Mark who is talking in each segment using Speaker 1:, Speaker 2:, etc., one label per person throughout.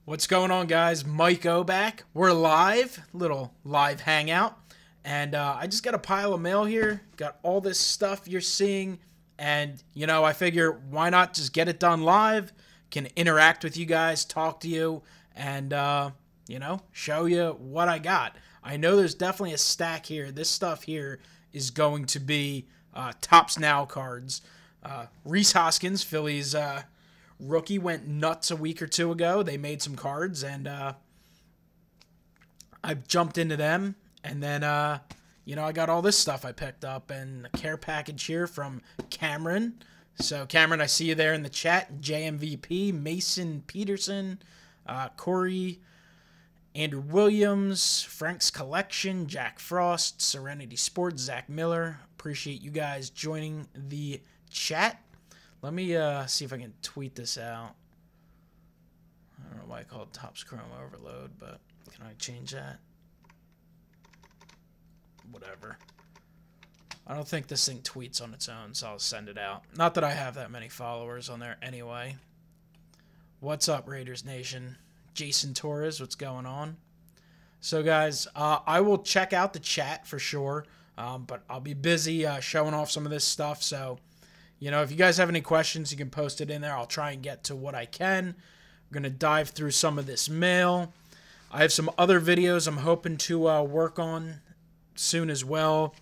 Speaker 1: What's going on, guys? MikeO back. We're live, little live hangout, and I just got a pile of mail here. Got all this stuff you're seeing, and I figure why not just get it done live? Can interact with you guys, talk to you, and show you what I got. I know there's definitely a stack here. This stuff here is going to be Topps Now cards. Rhys Hoskins, Phillies. Rookie went nuts a week or two ago. They made some cards, and I jumped into them. And then, I got all this stuff I picked up, and a care package here from Cameron. So, Cameron, I see you there in the chat. JMVP, Mason Peterson, Corey, Andrew Williams, Frank's Collection, Jack Frost, Serenity Sports, Zach Miller. Appreciate you guys joining the chat. Let me see if I can tweet this out. I don't know why I call it Topps Chrome Overload, but can I change that? Whatever. I don't think this thing tweets on its own, so I'll send it out. Not that I have that many followers on there anyway. What's up, Raiders Nation? Jason Torres, what's going on? So, guys, I will check out the chat for sure, but I'll be busy showing off some of this stuff, so... if you guys have any questions, you can post it in there. I'll try and get to what I can. I'm going to dive through some of this mail. I have some other videos I'm hoping to work on soon as well.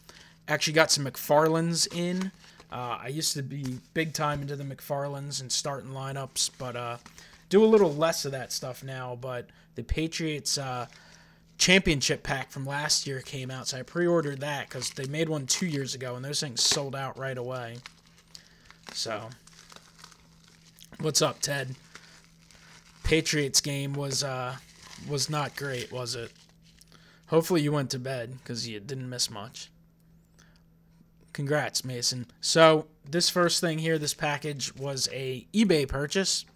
Speaker 1: Actually got some McFarlands in. I used to be big time into the McFarlands and starting lineups, but do a little less of that stuff now. But the Patriots championship pack from last year came out, so I pre-ordered that because they made one 2 years ago, and those things sold out right away. So, what's up, Ted? Patriots game was not great, was it? Hopefully you went to bed because you didn't miss much. Congrats, Mason. So, this first thing here, this package was a eBay purchase.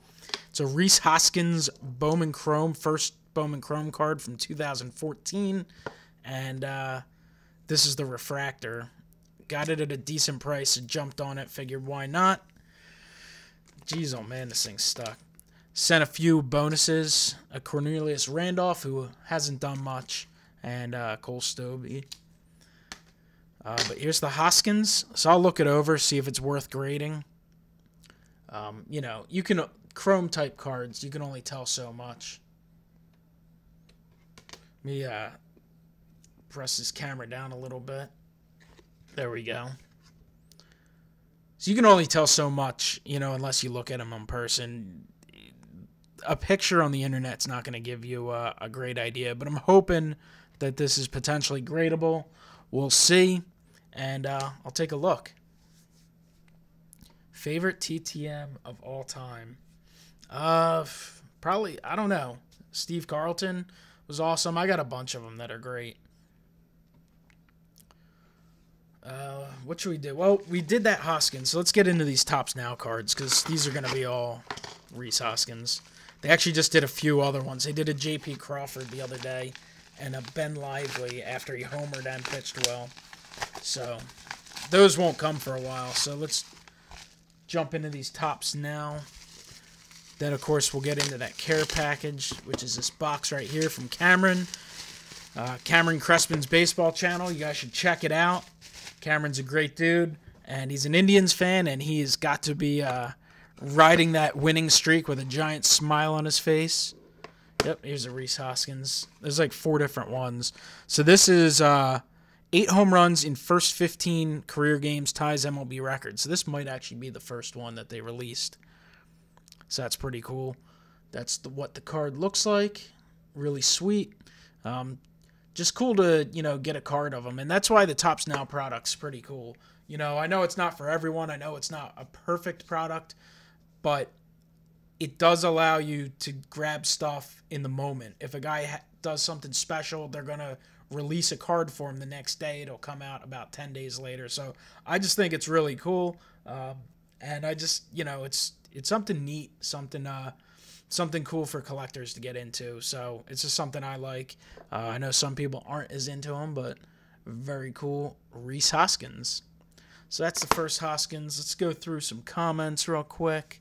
Speaker 1: It's a Rhys Hoskins Bowman Chrome, first Bowman Chrome card from 2014. And this is the refractor. Got it at a decent price and jumped on it. Figured why not. Jeez, oh man, this thing's stuck. Sent a few bonuses. A Cornelius Randolph, who hasn't done much. And Cole Stobie. But here's the Hoskins. So I'll look it over, see if it's worth grading. You can... Chrome type cards, you can only tell so much. Let me press this camera down a little bit. There we go. So you can only tell so much, unless you look at them in person. A picture on the internet's not going to give you a great idea, but I'm hoping that this is potentially gradable. We'll see, and I'll take a look. Favorite TTM of all time? Probably, I don't know. Steve Carlton was awesome. I got a bunch of them that are great. What should we do? Well, we did that Hoskins, so let's get into these Topps Now cards, because these are going to be all Rhys Hoskins. They actually just did a few other ones. They did a J.P. Crawford the other day, and a Ben Lively after he homered and pitched well. So, those won't come for a while, so let's jump into these Topps Now. Then, of course, we'll get into that care package, which is this box right here from Cameron. Cameron Crespin's baseball channel. You guys should check it out. Cameron's a great dude, and he's an Indians fan, and he's got to be riding that winning streak with a giant smile on his face. Yep, here's a Rhys Hoskins. There's like 4 different ones. So this is 8 home runs in first 15 career games, ties MLB record. So this might actually be the first one that they released. So that's pretty cool. That's what the card looks like. Really sweet. Just cool to, get a card of them. And that's why the Topps Now product's pretty cool. I know it's not for everyone. I know it's not a perfect product. But it does allow you to grab stuff in the moment. If a guy does something special, they're going to release a card for him the next day. It'll come out about 10 days later. So I just think it's really cool. And I just, it's something neat, something cool for collectors to get into. So it's just something I like. I know some people aren't as into them, but very cool. Rhys Hoskins. So that's the first Hoskins. Let's go through some comments real quick.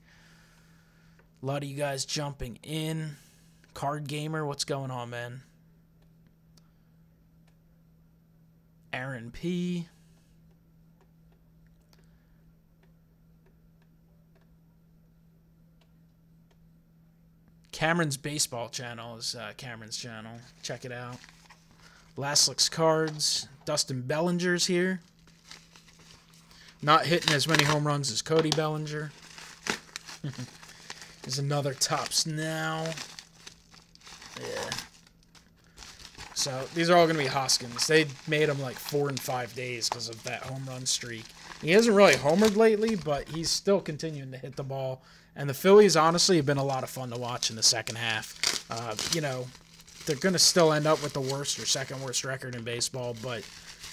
Speaker 1: A lot of you guys jumping in. Card Gamer, what's going on, man? Aaron P. Cameron's Baseball channel is Cameron's channel. Check it out. Last Looks Cards. Dustin Bellinger's here. Not hitting as many home runs as Cody Bellinger. There's another Topps Now. Yeah. So these are all going to be Hoskins. They made him like 4 in 5 days because of that home run streak. He hasn't really homered lately, but he's still continuing to hit the ball. And the Phillies, honestly, have been a lot of fun to watch in the second half. You know, they're going to still end up with the worst or second worst record in baseball, but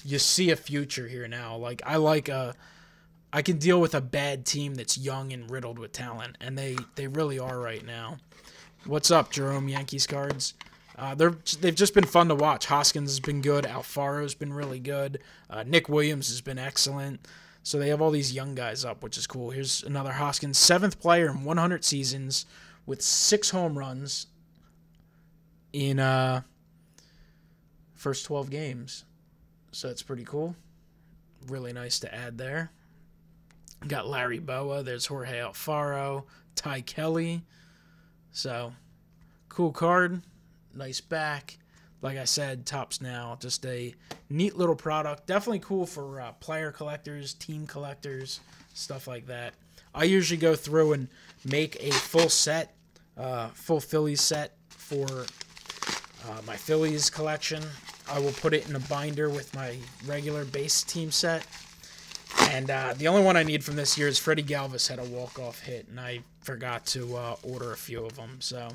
Speaker 1: you see a future here now. Like, I can deal with a bad team that's young and riddled with talent, and they really are right now. What's up, Jerome Yankees Cards? They've just been fun to watch. Hoskins has been good. Alfaro's been really good. Nick Williams has been excellent. So they have all these young guys up, which is cool. Here's another Hoskins, 7th player in 100 seasons with 6 home runs in first 12 games. So it's pretty cool. Really nice to add there. Got Larry Boa. There's Jorge Alfaro. Ty Kelly. So, cool card. Nice back. Like I said, Topps Now. Just a neat little product. Definitely cool for player collectors, team collectors, stuff like that. I usually go through and make a full set, full Phillies set for my Phillies collection. I will put it in a binder with my regular base team set. And the only one I need from this year is Freddie Galvis had a walk-off hit, and I forgot to order a few of them, so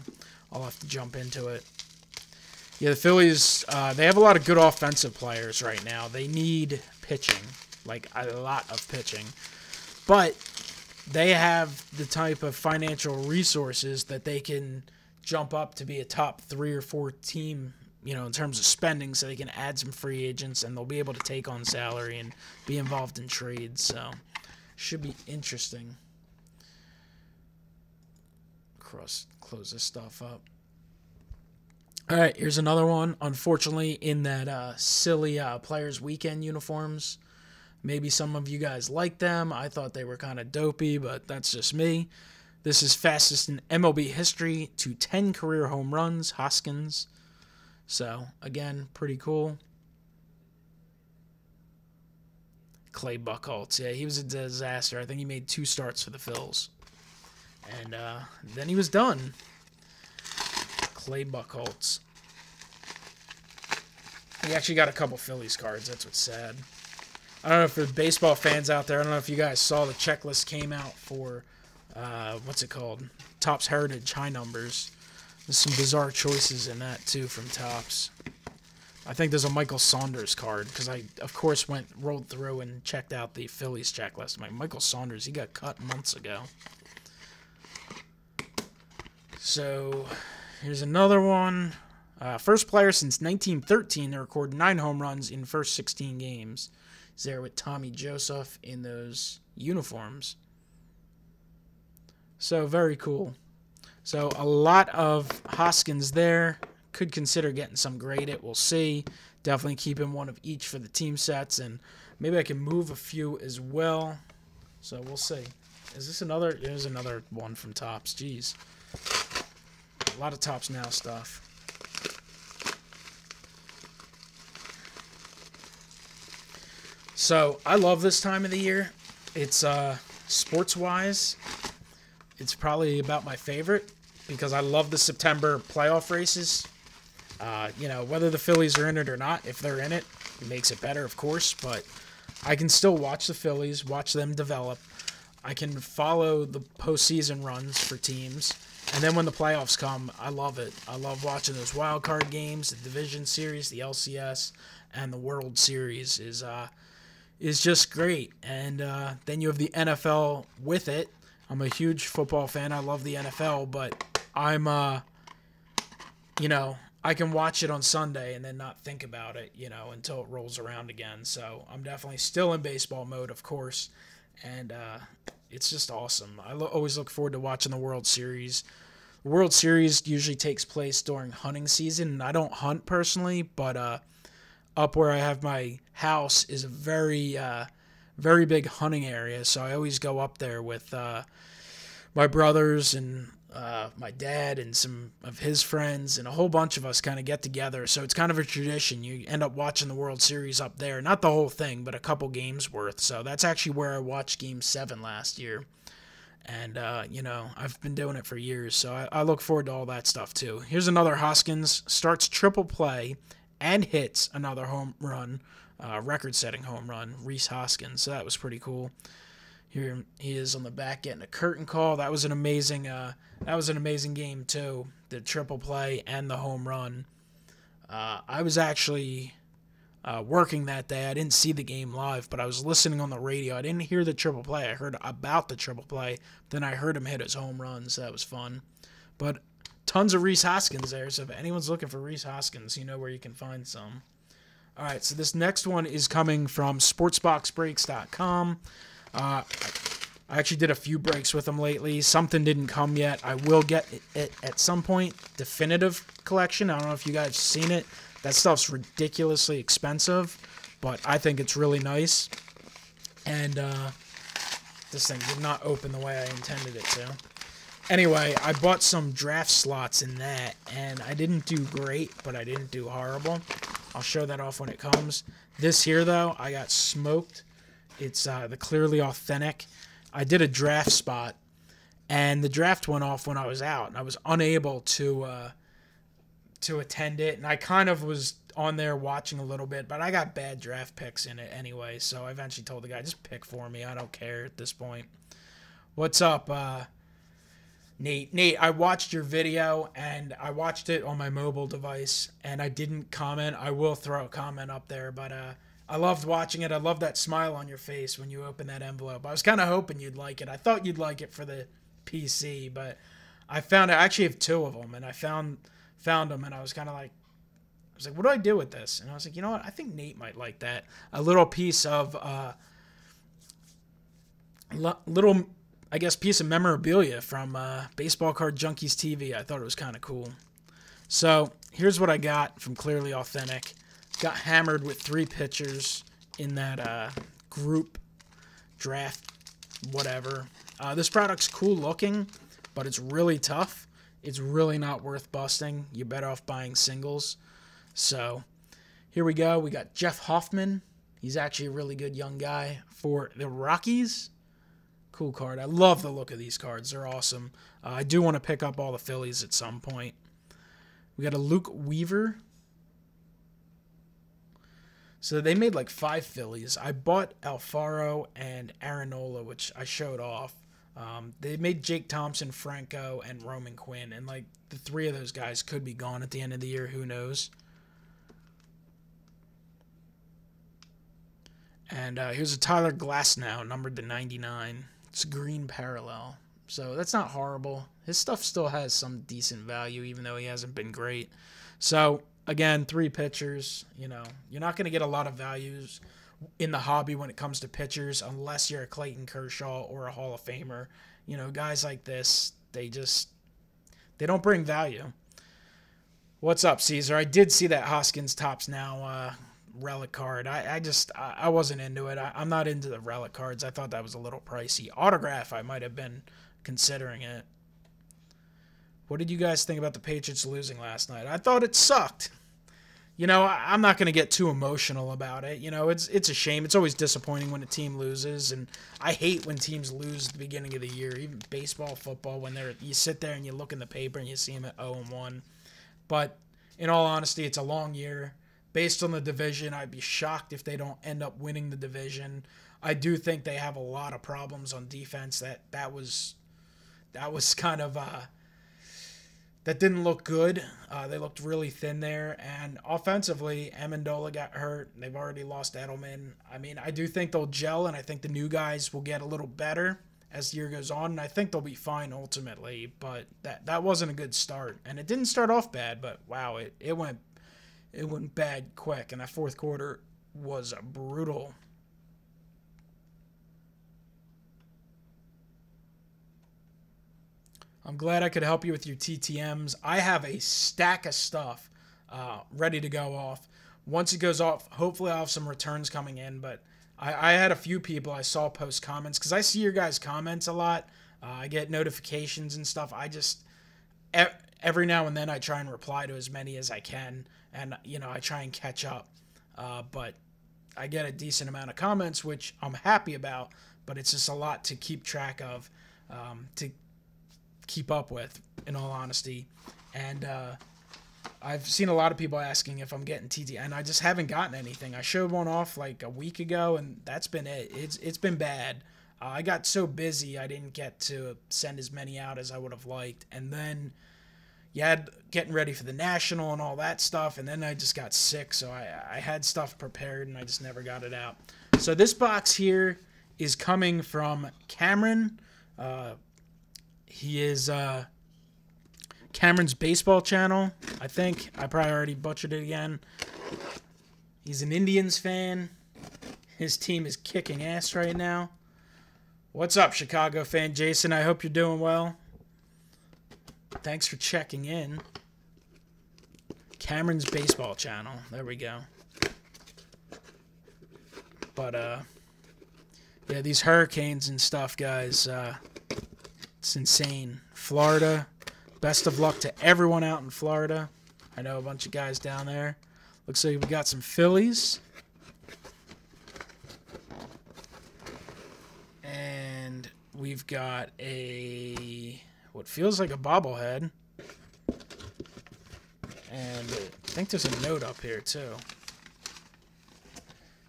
Speaker 1: I'll have to jump into it. Yeah, the Phillies, they have a lot of good offensive players right now. They need pitching, like a lot of pitching. But they have the type of financial resources that they can jump up to be a top 3 or 4 team, you know, in terms of spending, so they can add some free agents and they'll be able to take on salary and be involved in trades. So, should be interesting. Close this stuff up. All right, here's another one. Unfortunately, in that silly Players Weekend uniforms. Maybe some of you guys like them. I thought they were kind of dopey, but that's just me. This is fastest in MLB history to 10 career home runs, Hoskins. So, again, pretty cool. Clay Buchholz. Yeah, he was a disaster. I think he made 2 starts for the Phils. And then he was done. Clay Buchholz. He actually got a couple Phillies cards. That's what's sad. I don't know if there's baseball fans out there. I don't know if you guys saw the checklist came out for, what's it called? Topps Heritage High Numbers. There's some bizarre choices in that, too, from Topps. I think there's a Michael Saunders card, because I, of course, rolled through and checked out the Phillies checklist. I'm like, Michael Saunders, he got cut months ago. So, here's another one. First player since 1913 to record 9 home runs in first 16 games. He's there with Tommy Joseph in those uniforms. So, very cool. So, a lot of Hoskins there. Could consider getting some graded. We'll see. Definitely keeping one of each for the team sets. And maybe I can move a few as well. So, we'll see. Is this another? There's another one from Topps. Jeez. A lot of Topps Now stuff. So, I love this time of the year. It's, sports-wise, it's probably about my favorite because I love the September playoff races. You know, whether the Phillies are in it or not, if they're in it, it makes it better, of course, but I can still watch the Phillies, watch them develop. I can follow the postseason runs for teams, and then when the playoffs come, I love it. I love watching those wild card games, the Division Series, the LCS, and the World Series is just great. And then you have the NFL with it. I'm a huge football fan. I love the NFL, but I'm, you know, I can watch it on Sunday and then not think about it, you know, until it rolls around again. So I'm definitely still in baseball mode, of course, and it's just awesome. I always look forward to watching the World Series. The World Series usually takes place during hunting season, and I don't hunt personally, but up where I have my house is a very big hunting area, so I always go up there with my brothers and my dad and some of his friends, and a whole bunch of us kind of get together. So it's kind of a tradition. You end up watching the World Series up there. Not the whole thing, but a couple games worth. So that's actually where I watched Game 7 last year. And, I've been doing it for years, so I look forward to all that stuff too. Here's another Hoskins. Starts triple play and hits another home run, record-setting home run, Rhys Hoskins. So that was pretty cool. Here he is on the back getting a curtain call. That was an amazing game too. The triple play and the home run. I was actually working that day. I didn't see the game live, but I was listening on the radio. I didn't hear the triple play. I heard about the triple play. Then I heard him hit his home run, so that was fun. But tons of Rhys Hoskins there, so if anyone's looking for Rhys Hoskins, you know where you can find some. All right, so this next one is coming from sportsboxbreaks.com. I actually did a few breaks with them lately. Something didn't come yet. I will get it at some point. Definitive collection. I don't know if you guys have seen it. That stuff's ridiculously expensive, but I think it's really nice. And this thing did not open the way I intended it to. Anyway, I bought some draft slots in that, and I didn't do great, but I didn't do horrible. I'll show that off when it comes. This here, though, I got smoked. It's the Clearly Authentic. I did a draft spot, and the draft went off when I was out, and I was unable to attend it, and I kind of was on there watching a little bit, but I got bad draft picks in it anyway, so I eventually told the guy, just pick for me. I don't care at this point. What's up, Nate? Nate, I watched your video, and I watched it on my mobile device, and I didn't comment. I will throw a comment up there, but I loved watching it. I love that smile on your face when you open that envelope. I was kind of hoping you'd like it. I thought you'd like it for the PC, but I actually have two of them, and I found them, and I was kind of like, what do I do with this? And I was like, you know what? I think Nate might like that. A little piece of, piece of memorabilia from Baseball Card Junkies TV. I thought it was kind of cool. So here's what I got from Clearly Authentic. Got hammered with 3 pitchers in that group draft, whatever. This product's cool looking, but it's really tough. It's really not worth busting. You're better off buying singles. So here we go. We got Jeff Hoffman. He's actually a really good young guy for the Rockies. Cool card. I love the look of these cards. They're awesome. I do want to pick up all the Phillies at some point. We got a Luke Weaver. So they made like 5 Phillies. I bought Alfaro and Aaronola, which I showed off. They made Jake Thompson, Franco, and Roman Quinn, and like the 3 of those guys could be gone at the end of the year. Who knows? And here's a Tyler Glasnow, numbered to 99. It's green parallel, so that's not horrible. His stuff still has some decent value, even though he hasn't been great. So again, 3 pitchers. You know, you're not going to get a lot of values in the hobby when it comes to pitchers unless you're a Clayton Kershaw or a Hall of Famer. You know, guys like this, they don't bring value. What's up, Caesar? I did see that Hoskins Topps Now relic card. I wasn't into it. I'm not into the relic cards. I thought that was a little pricey. Autograph, I might have been considering it. What did you guys think about the Patriots losing last night? I thought it sucked. You know, I'm not going to get too emotional about it. You know, it's a shame. It's always disappointing when a team loses, and I hate when teams lose at the beginning of the year, even baseball, football, when you sit there and you look in the paper and you see them at 0-1. But in all honesty, it's a long year. Based on the division, I'd be shocked if they don't end up winning the division. I do think they have a lot of problems on defense. That was kind of that didn't look good. They looked really thin there. And offensively, Amendola got hurt. They've already lost Edelman. I mean, I do think they'll gel, and I think the new guys will get a little better as the year goes on. And I think they'll be fine ultimately. But that wasn't a good start. And it didn't start off bad, but wow, it went bad quick. And that fourth quarter was brutal. I'm glad I could help you with your TTMs. I have a stack of stuff ready to go off. Once it goes off, hopefully I'll have some returns coming in. But I had a few people I saw post comments because I see your guys' comments a lot. I get notifications and stuff. I just every now and then I try and reply to as many as I can, and I try and catch up. But I get a decent amount of comments, which I'm happy about. But it's just a lot to keep track of, to keep up with, in all honesty. And I've seen a lot of people asking if I'm getting TT, and I just haven't gotten anything. I showed one off like a week ago, and that's been it. It's been bad. I got so busy I didn't get to send as many out as I would have liked. And then you had getting ready for the National and all that stuff, and then I just got sick, so I had stuff prepared, and I just never got it out. So this box here is coming from Cameron. He is Cameron's baseball channel, I think. I probably already butchered it again. He's an Indians fan. His team is kicking ass right now. What's up, Chicago fan Jason? I hope you're doing well. Thanks for checking in. Cameron's baseball channel. There we go. But, yeah, these hurricanes and stuff, guys, it's insane. Florida, best of luck to everyone out in Florida. I know a bunch of guys down there. Looks like we got some Phillies. And we've got what feels like a bobblehead. And I think there's a note up here, too.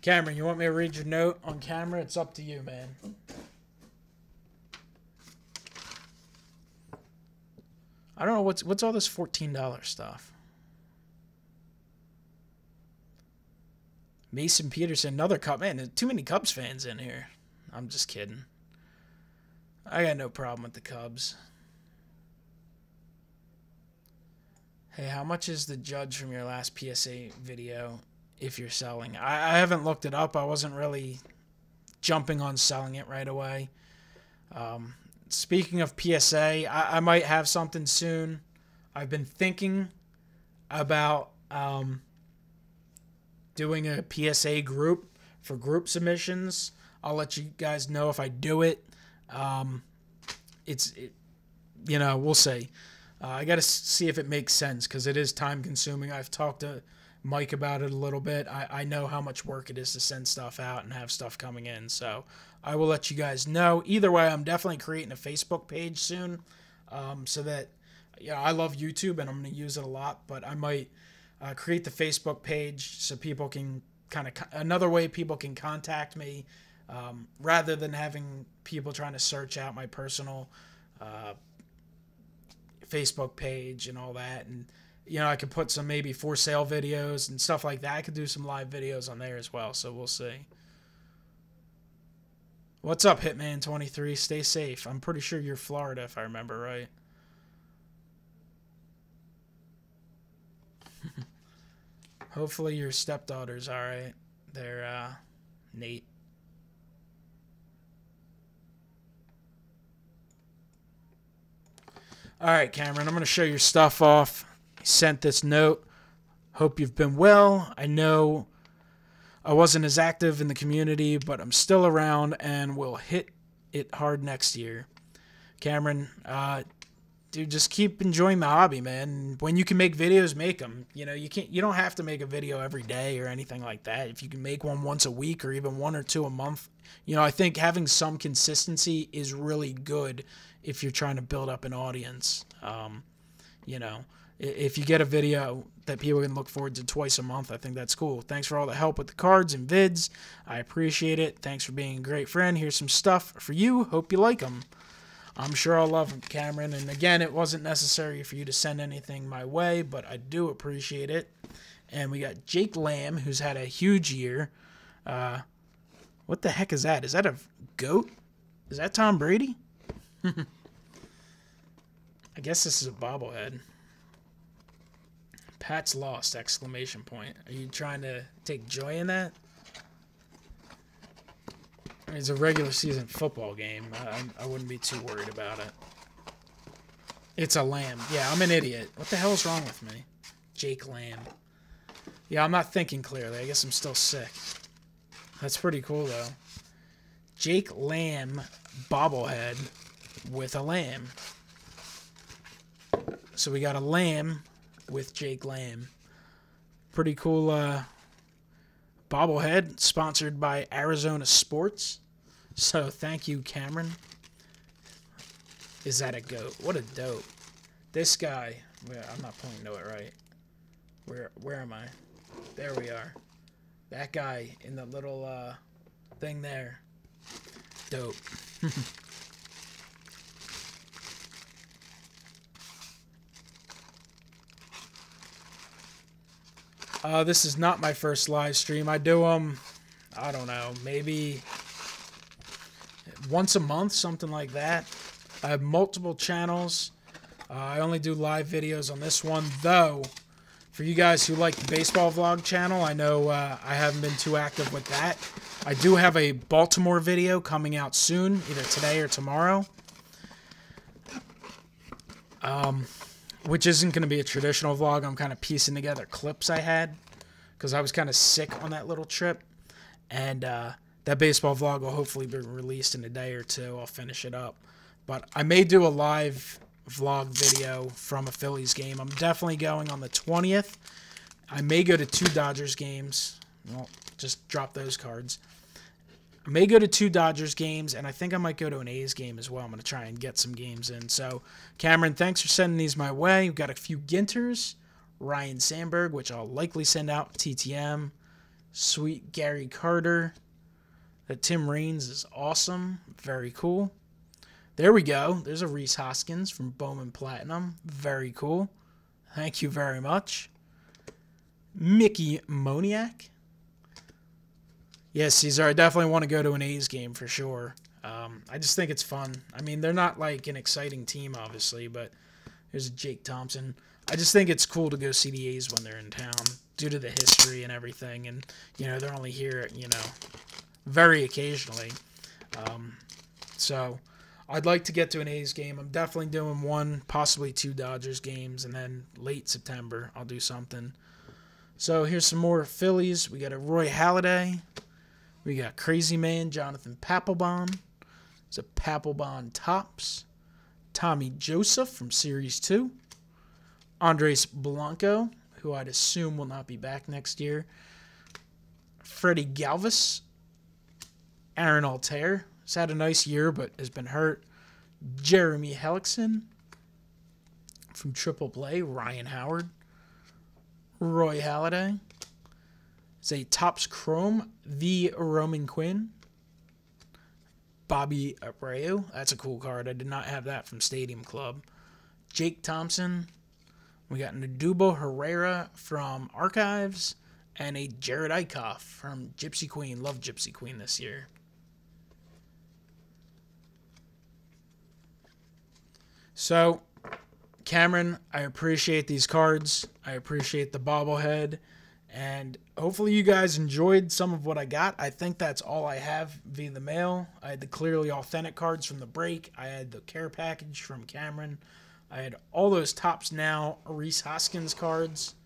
Speaker 1: Cameron, you want me to read your note on camera? It's up to you, man. I don't know what's all this $14 stuff. Mason Peterson, another Cub. Man, there's too many Cubs fans in here. I'm just kidding. I got no problem with the Cubs. Hey, how much is the judge from your last PSA video if you're selling? I haven't looked it up. I wasn't really jumping on selling it right away. Speaking of PSA, I might have something soon. I've been thinking about doing a PSA group for group submissions. I'll let you guys know if I do it. We'll see. I got to see if it makes sense because it is time consuming. I've talked to Mike about it a little bit. I know how much work it is to send stuff out and have stuff coming in. So I will let you guys know. Either way, I'm definitely creating a Facebook page soon so that, I love YouTube and I'm going to use it a lot, but I might create the Facebook page so people can another way people can contact me rather than having people trying to search out my personal Facebook page and all that. And I could put some maybe for sale videos and stuff like that. I could do some live videos on there as well, so we'll see. What's up, Hitman23? Stay safe. I'm pretty sure you're Florida if I remember right. Hopefully your stepdaughter's alright. They're Nate. Alright, Cameron, I'm going to show your stuff off. I sent this note. Hope you've been well. I know I wasn't as active in the community, but I'm still around and will hit it hard next year. Cameron, dude, just keep enjoying the hobby, man. When you can make videos, make them. You don't have to make a video every day or anything like that. If you can make one once a week or even one or two a month, I think having some consistency is really good if you're trying to build up an audience. If you get a video that people can look forward to twice a month, I think that's cool. Thanks for all the help with the cards and vids. I appreciate it. Thanks for being a great friend. Here's some stuff for you. Hope you like them. I'm sure I'll love them, Cameron. And again, it wasn't necessary for you to send anything my way, but I do appreciate it. And we got Jake Lamb, who's had a huge year. What the heck is that? Is that a goat? Is that Tom Brady? I guess this is a bobblehead. Pat's lost! Exclamation point. Are you trying to take joy in that? I mean, it's a regular season football game. I wouldn't be too worried about it. It's a Lamb. Yeah, I'm an idiot. What the hell is wrong with me? Jake Lamb. Yeah, I'm not thinking clearly. I guess I'm still sick. That's pretty cool, though. Jake Lamb bobblehead with a lamb. So we got a lamb with Jake Lamb. Pretty cool bobblehead, sponsored by Arizona Sports. So thank you, Cameron. Is that a goat? What a dope. This guy, I'm not pointing to it right. Where am I? There we are. That guy in the little thing there. Dope. This is not my first live stream. I do I don't know, maybe once a month, something like that. I have multiple channels. I only do live videos on this one, though. For you guys who like the baseball vlog channel, I know I haven't been too active with that. I do have a Baltimore video coming out soon, either today or tomorrow. Which isn't going to be a traditional vlog. I'm kind of piecing together clips I had because I was kind of sick on that little trip. And that baseball vlog will hopefully be released in a day or two. I'll finish it up. But I may do a live vlog video from a Phillies game. I'm definitely going on the 20th. I may go to 2 Dodgers games. Well, just drop those cards. I may go to 2 Dodgers games, and I think I might go to an A's game as well. I'm going to try and get some games in. So, Cameron, thanks for sending these my way. We've got a few Ginters. Ryan Sandberg, which I'll likely send out TTM. Sweet Gary Carter. The Tim Raines is awesome. Very cool. There we go. There's a Rhys Hoskins from Bowman Platinum. Very cool. Thank you very much. Mickey Moniak. Yes, Caesar, I definitely want to go to an A's game for sure. I just think it's fun. I mean, they're not like an exciting team, obviously, but there's Jake Thompson. I just think it's cool to go see the A's when they're in town due to the history and everything. And, you know, they're only here, you know, very occasionally. So I'd like to get to an A's game. I'm definitely doing 1, possibly 2 Dodgers games, and then late September I'll do something. So here's some more Phillies. We got a Roy Halladay. We got Crazy Man, Jonathan Papelbon. It's a Papelbon Tops. Tommy Joseph from Series 2. Andres Blanco, who I'd assume will not be back next year. Freddie Galvis. Aaron Altair. He's had a nice year, but has been hurt. Jeremy Hellickson from Triple Play. Ryan Howard. Roy Halladay. It's a Topps Chrome, the Roman Quinn. Bobby Abreu. That's a cool card. I did not have that from Stadium Club. Jake Thompson. We got Nadubo Herrera from Archives. And a Jared Eichhoff from Gypsy Queen. Love Gypsy Queen this year. So, Cameron, I appreciate these cards. I appreciate the bobblehead. And hopefully you guys enjoyed some of what I got. I think that's all I have via the mail. I had the clearly authentic cards from the break. I had the care package from Cameron. I had all those Topps Now Rhys Hoskins cards.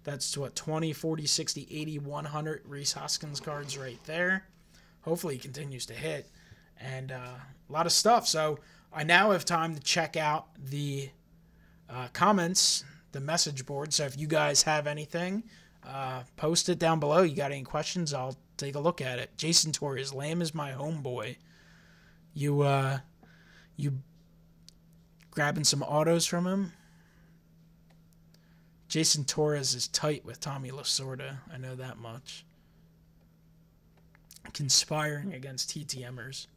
Speaker 1: That's what, 20, 40, 60, 80, 100 Rhys Hoskins cards right there. Hopefully he continues to hit. And a lot of stuff. So I now have time to check out the comments, the message board. So if you guys have anything, post it down below. You got any questions? I'll take a look at it. Jason Torres, Lamb is my homeboy. You grabbing some autos from him? Jason Torres is tight with Tommy Lasorda. I know that much. Conspiring against TTMers.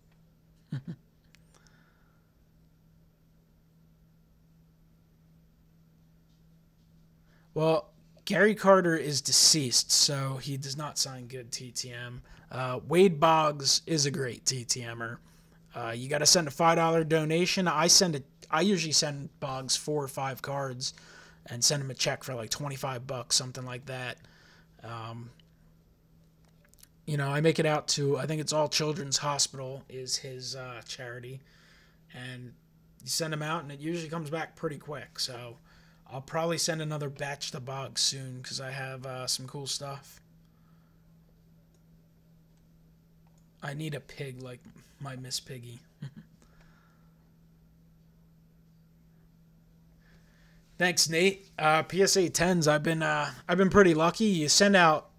Speaker 1: Well, Gary Carter is deceased, so he does not sign good TTM. Wade Boggs is a great TTMer. You got to send a $5 donation. I usually send Boggs 4 or 5 cards and send him a check for like $25, something like that. You know, I make it out to, I think it's All Children's Hospital is his charity. And You send them out, and it usually comes back pretty quick. So I'll probably send another batch to Bog soon because I have some cool stuff. I need a pig like my Miss Piggy. Thanks, Nate. PSA 10s. I've been pretty lucky. You send out,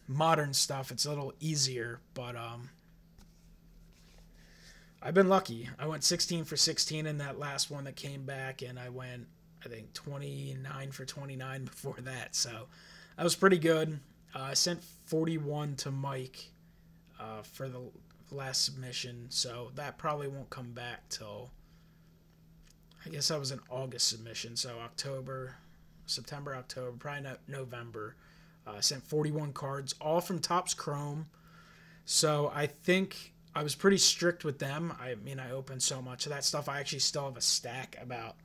Speaker 1: modern stuff. It's a little easier, but I've been lucky. I went 16 for 16 in that last one that came back, and I went, I think, 29 for 29 before that. So that was pretty good. I sent 41 to Mike for the last submission, so that probably won't come back till, I guess that was an August submission, so September, October, probably not November. I sent 41 cards, all from Topps Chrome. So I think I was pretty strict with them. I mean, I opened so much of that stuff. I actually still have a stack about,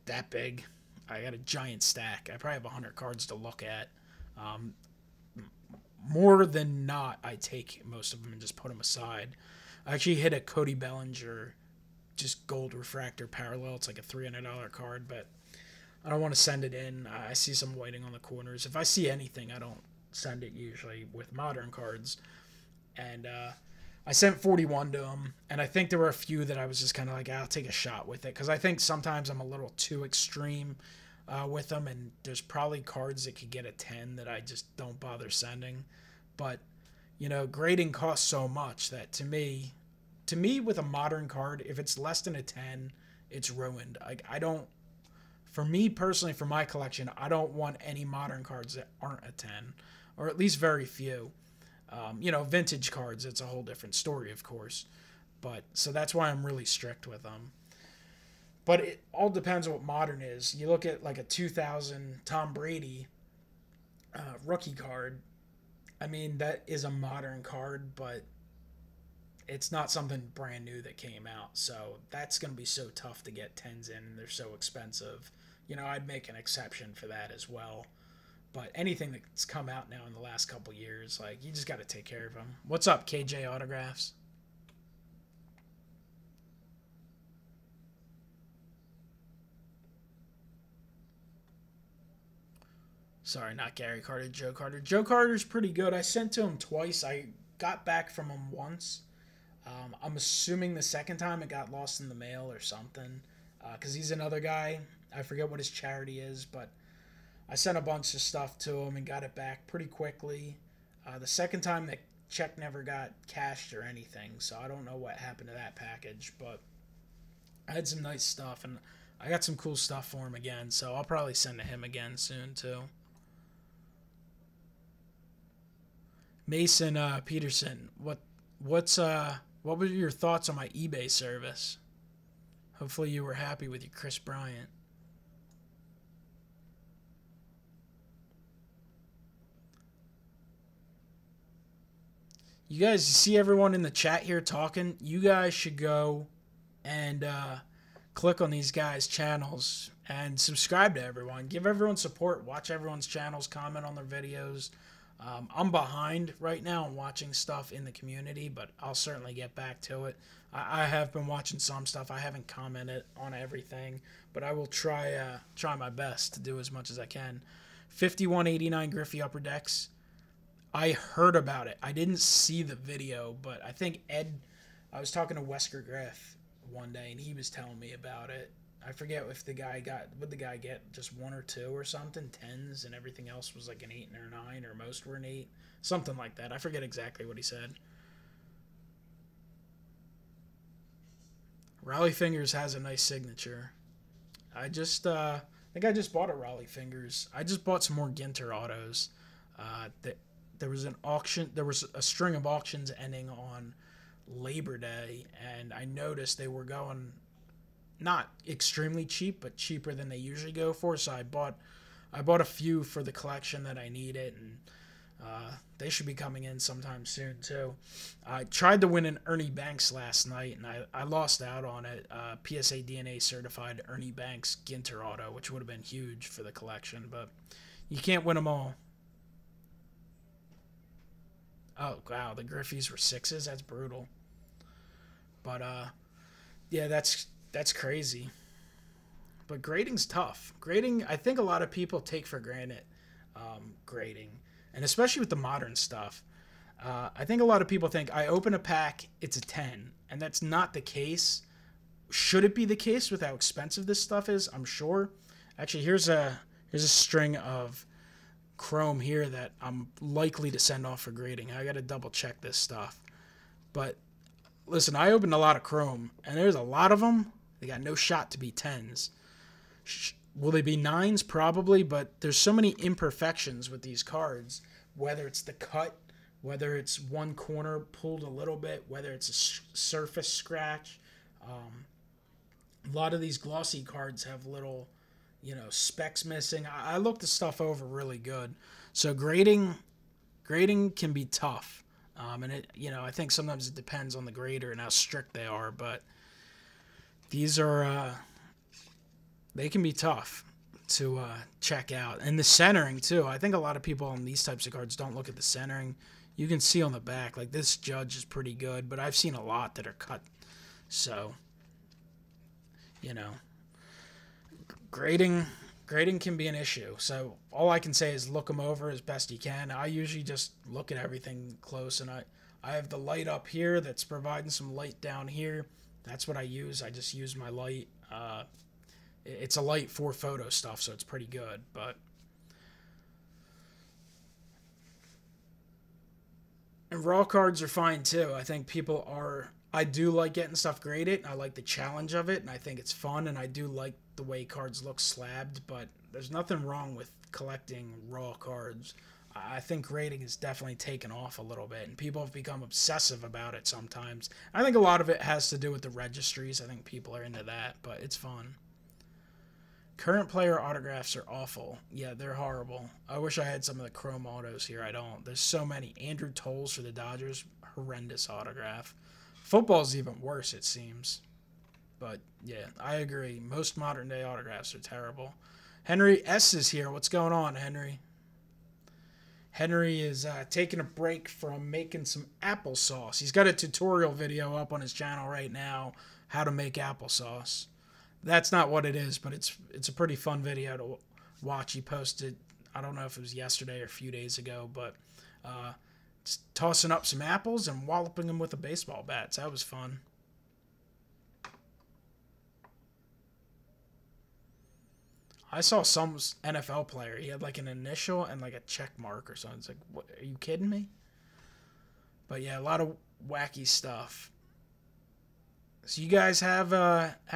Speaker 1: that big. I got a giant stack. I probably have 100 cards to look at. More than not, I take most of them and just put them aside. I actually hit a Cody Bellinger just gold refractor parallel. It's like a $300 card, but I don't want to send it in. I see some whiting on the corners. If I see anything, I don't send it usually with modern cards. And I sent 41 to him, and I think there were a few that I was just kind of like, I'll take a shot with it, because I think sometimes I'm a little too extreme with them, and there's probably cards that could get a 10 that I just don't bother sending. But, grading costs so much that to me with a modern card, if it's less than a 10, it's ruined. Like, for me personally, for my collection, I don't want any modern cards that aren't a 10, or at least very few. Vintage cards, it's a whole different story, of course. But so that's why I'm really strict with them. But it all depends on what modern is. You look at like a 2000 Tom Brady rookie card. I mean, that is a modern card, but it's not something brand new that came out. So that's going to be so tough to get 10s in, and they're so expensive. I'd make an exception for that as well. But anything that's come out now in the last couple years, like, you just got to take care of them. What's up, KJ Autographs? Sorry, not Gary Carter, Joe Carter. Joe Carter's pretty good. I sent to him twice. I got back from him once. I'm assuming the second time it got lost in the mail or something, because he's another guy. I forget what his charity is, but I sent a bunch of stuff to him and got it back pretty quickly. The second time, the check never got cashed or anything, so I don't know what happened to that package, but I had some nice stuff, and I got some cool stuff for him again, so I'll probably send to him again soon, too. Mason Peterson, what were your thoughts on my eBay service? Hopefully you were happy with your Chris Bryant. You guys see everyone in the chat here talking? You guys should go and click on these guys' channels and subscribe to everyone. Give everyone support. Watch everyone's channels. Comment on their videos. I'm behind right now on watching stuff in the community, but I'll certainly get back to it. I have been watching some stuff. I haven't commented on everything, but I will try my best to do as much as I can. 5189 Griffey Upper Decks. I heard about it. I didn't see the video, but I think I was talking to Wesker Griff one day, and he was telling me about it. I forget if the guy get just one or two or something, 10s, and everything else was like an 8 or 9, or most were an 8, something like that. I forget exactly what he said. Raleigh Fingers has a nice signature. I think I just bought a Raleigh Fingers. I just bought some more Ginter autos. There was an auction. There was a string of auctions ending on Labor Day, and I noticed they were going not extremely cheap, but cheaper than they usually go for. So I bought a few for the collection that I needed, and they should be coming in sometime soon too. I tried to win an Ernie Banks last night, and I lost out on it. PSA DNA certified Ernie Banks Ginter auto, which would have been huge for the collection, but you can't win them all. Oh wow, the Griffies were 6s. That's brutal. But Yeah, that's crazy. But grading's tough. Grading, I think a lot of people take for granted grading, and especially with the modern stuff. I think a lot of people think I open a pack, it's a 10, and that's not the case. Should it be the case with how expensive this stuff is? I'm sure. Actually, here's a string of chrome here that I'm likely to send off for grading. I got to double check this stuff. But listen, I opened a lot of chrome, and there's a lot of them. They got no shot to be 10s. Will they be 9s? Probably, but there's so many imperfections with these cards, whether it's the cut, whether it's one corner pulled a little bit, whether it's a surface scratch. A lot of these glossy cards have little, specks missing. I looked the stuff over really good. So grading can be tough. And I think sometimes it depends on the grader and how strict they are, but these are, they can be tough to check out. And the centering too. I think a lot of people on these types of cards don't look at the centering. You can see on the back, like this judge is pretty good, but I've seen a lot that are cut. So, grading can be an issue. So all I can say is look them over as best you can. I usually just look at everything close, and I have the light up here that's providing some light down here. That's what I use. I just use my light. It's a light for photo stuff, so it's pretty good. But and raw cards are fine too. I think people are. I do like getting stuff graded. I like the challenge of it, and I think it's fun. And I do like the way cards look slabbed. But there's nothing wrong with collecting raw cards. I think grading has definitely taken off a little bit, and people have become obsessive about it sometimes. I think a lot of it has to do with the registries. I think people are into that, but it's fun. Current player autographs are awful. Yeah, they're horrible. I wish I had some of the chrome autos here. I don't. There's so many. Andrew Tolles for the Dodgers, horrendous autograph. Football's even worse, it seems. But, yeah, I agree. Most modern-day autographs are terrible. Henry S. is here. What's going on, Henry? Henry is taking a break from making some applesauce. He's got a tutorial video up on his channel right now, how to make applesauce. That's not what it is, but it's a pretty fun video to watch. He posted, I don't know if it was yesterday or a few days ago, but just tossing up some apples and walloping them with a baseball bat. So that was fun. I saw some NFL player. He had like an initial and like a check mark or something. It's like, what, are you kidding me? But yeah, a lot of wacky stuff. So you guys have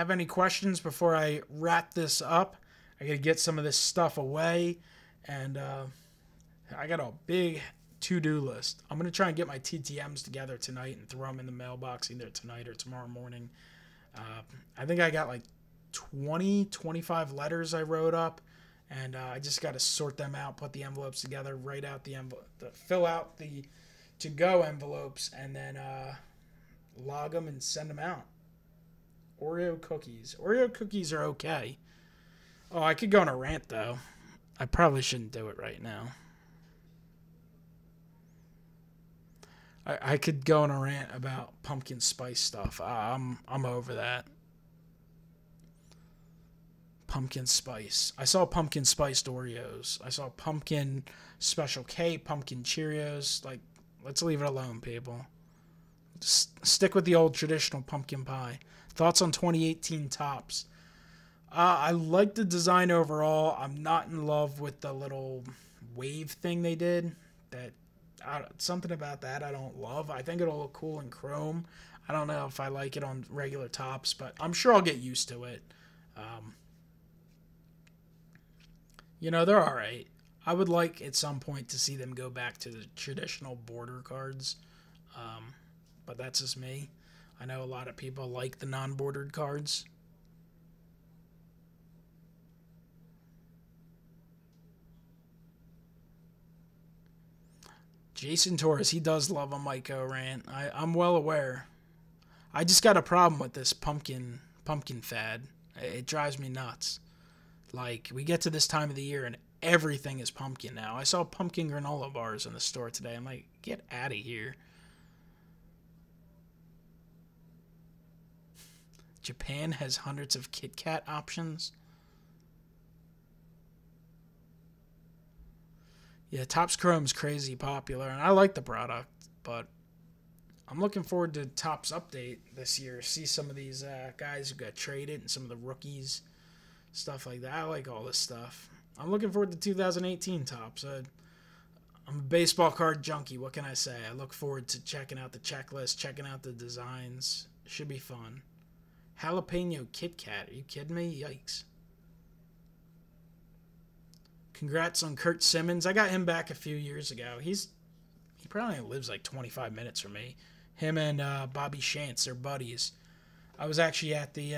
Speaker 1: any questions before I wrap this up? I gotta get some of this stuff away, and I got a big to-do list. I'm gonna try and get my TTMs together tonight and throw them in the mailbox either tonight or tomorrow morning. I think I got like 25 letters I wrote up, and I just got to sort them out, put the envelopes together, write out the envelope, fill out the to-go envelopes, and then log them and send them out. Oreo cookies. Oreo cookies are okay. Oh, I could go on a rant, though. I probably shouldn't do it right now. I could go on a rant about pumpkin spice stuff. I'm over that. Pumpkin spice. I saw pumpkin spiced Oreos. I saw pumpkin Special K, pumpkin Cheerios. Like, let's leave it alone, people. Just stick with the old traditional pumpkin pie. Thoughts on 2018 tops? I like the design overall. I'm not in love with the little wave thing they did. Something about that I don't love. I think it'll look cool in chrome. I don't know if I like it on regular tops, but I'm sure I'll get used to it. They're all right. I would like at some point to see them go back to the traditional border cards, but that's just me. I know a lot of people like the non-bordered cards. Jason Torres, he does love a MikeO rant. I'm well aware. I just got a problem with this pumpkin fad. It drives me nuts. Like, we get to this time of the year and everything is pumpkin now. I saw pumpkin granola bars in the store today. I'm like, get out of here. Japan has hundreds of Kit Kat options. Yeah, Topps Chrome's crazy popular, and I like the product, but I'm looking forward to Topps update this year. See some of these guys who got traded and some of the rookies, stuff like that. I like all this stuff. I'm looking forward to 2018 Topps. I'm a baseball card junkie. What can I say? I look forward to checking out the checklist, checking out the designs. Should be fun. Jalapeno Kit Kat. Are you kidding me? Yikes. Congrats on Kurt Simmons. I got him back a few years ago. He probably lives like 25 minutes from me. Him and Bobby Shantz, they're buddies. I was actually at the,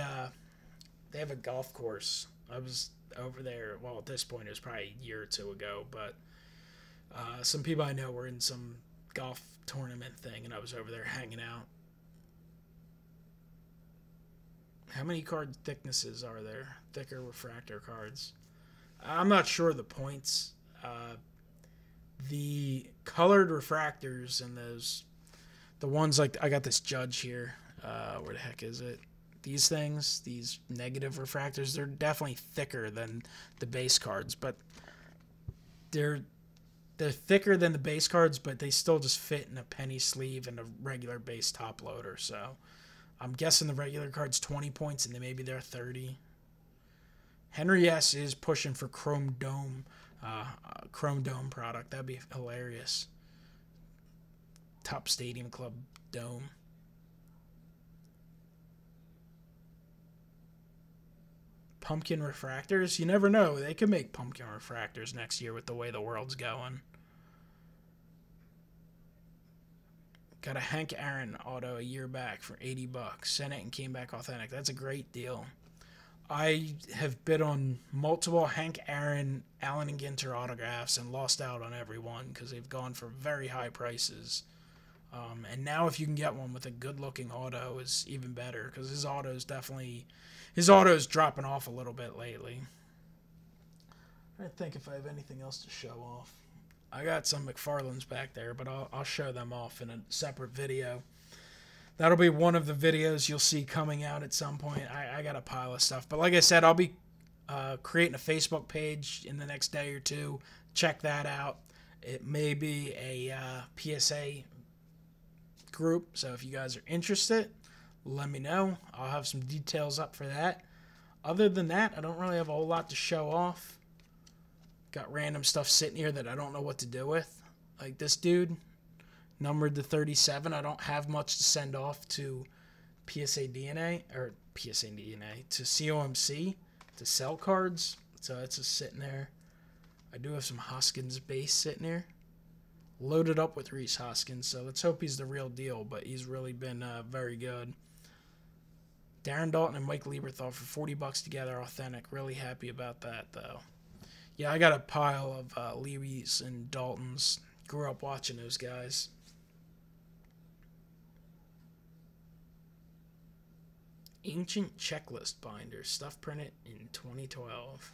Speaker 1: they have a golf course. I was over there, well, at this point, it was probably a year or two ago, but some people I know were in some golf tournament thing, and I was over there hanging out. How many card thicknesses are there? Thicker refractor cards. I'm not sure the points. The colored refractors and the ones like, I got this Judge here. Where the heck is it? These things, these negative refractors, they're definitely thicker than the base cards, but they're thicker than the base cards, but they still just fit in a penny sleeve and a regular base top loader. So I'm guessing the regular card's 20 points and then maybe they're 30. Henry S is pushing for Chrome Dome product. That'd be hilarious. Top Stadium Club Dome. Pumpkin refractors? You never know. They could make pumpkin refractors next year with the way the world's going. Got a Hank Aaron auto a year back for $80. Sent it and came back authentic. That's a great deal. I have bid on multiple Hank Aaron, Allen and Ginter autographs and lost out on every one because they've gone for very high prices. And now if you can get one with a good-looking auto is even better because his auto's dropping off a little bit lately. I don't think if I have anything else to show off. I got some McFarlane's back there, but I'll show them off in a separate video. That'll be one of the videos you'll see coming out at some point. I got a pile of stuff. But like I said, I'll be creating a Facebook page in the next day or two. Check that out. It may be a PSA group. So if you guys are interested, let me know. I'll have some details up for that. Other than that, I don't really have a whole lot to show off. Got random stuff sitting here that I don't know what to do with. Like this dude. Numbered to 37. I don't have much to send off to to COMC to sell cards. So it's just sitting there. I do have some Hoskins base sitting here. Loaded up with Rhys Hoskins. So let's hope he's the real deal. But he's really been very good. Darren Dalton and Mike Lieberthal for $40 together. Authentic. Really happy about that though. Yeah, I got a pile of Learys and Daltons. Grew up watching those guys. Ancient Checklist binder, stuff printed in 2012.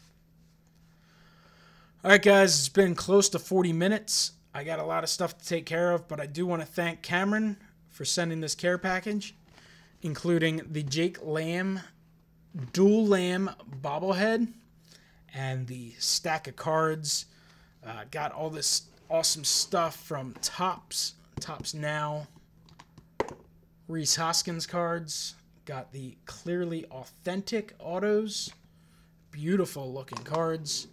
Speaker 1: Alright guys, it's been close to 40 minutes. I got a lot of stuff to take care of, but I do want to thank Cameron for sending this care package, including the Jake Lamb Dual Lamb bobblehead and the stack of cards. Got all this awesome stuff from Topps Now. Rhys Hoskins cards. Got the Clearly Authentic autos. Beautiful looking cards.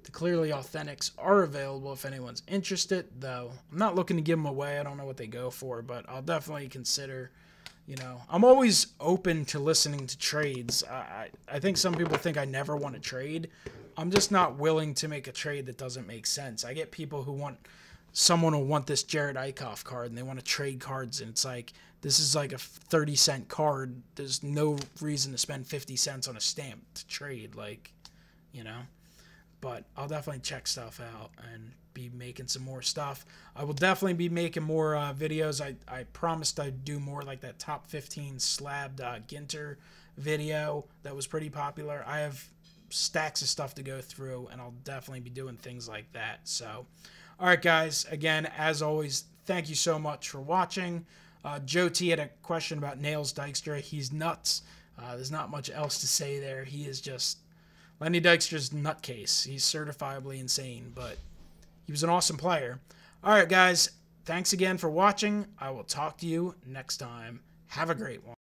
Speaker 1: The Clearly Authentics are available if anyone's interested, though I'm not looking to give them away. I don't know what they go for, but I'll definitely consider, I'm always open to listening to trades. I think some people think I never want to trade. I'm just not willing to make a trade that doesn't make sense. I get people who someone will want this Jared Eichhoff card and they want to trade cards, and it's like, this is like a 30-cent card. There's no reason to spend 50 cents on a stamp to trade, But I'll definitely check stuff out and be making some more stuff. I will definitely be making more videos. I promised I'd do more like that top 15 slabbed Ginter video that was pretty popular. I have stacks of stuff to go through, and I'll definitely be doing things like that. So, all right, guys. Again, as always, thank you so much for watching. Joe T had a question about Nails Dykstra. He's nuts. There's not much else to say there. He is just Lenny Dykstra's nutcase. He's certifiably insane, but he was an awesome player. All right, guys. Thanks again for watching. I will talk to you next time. Have a great one.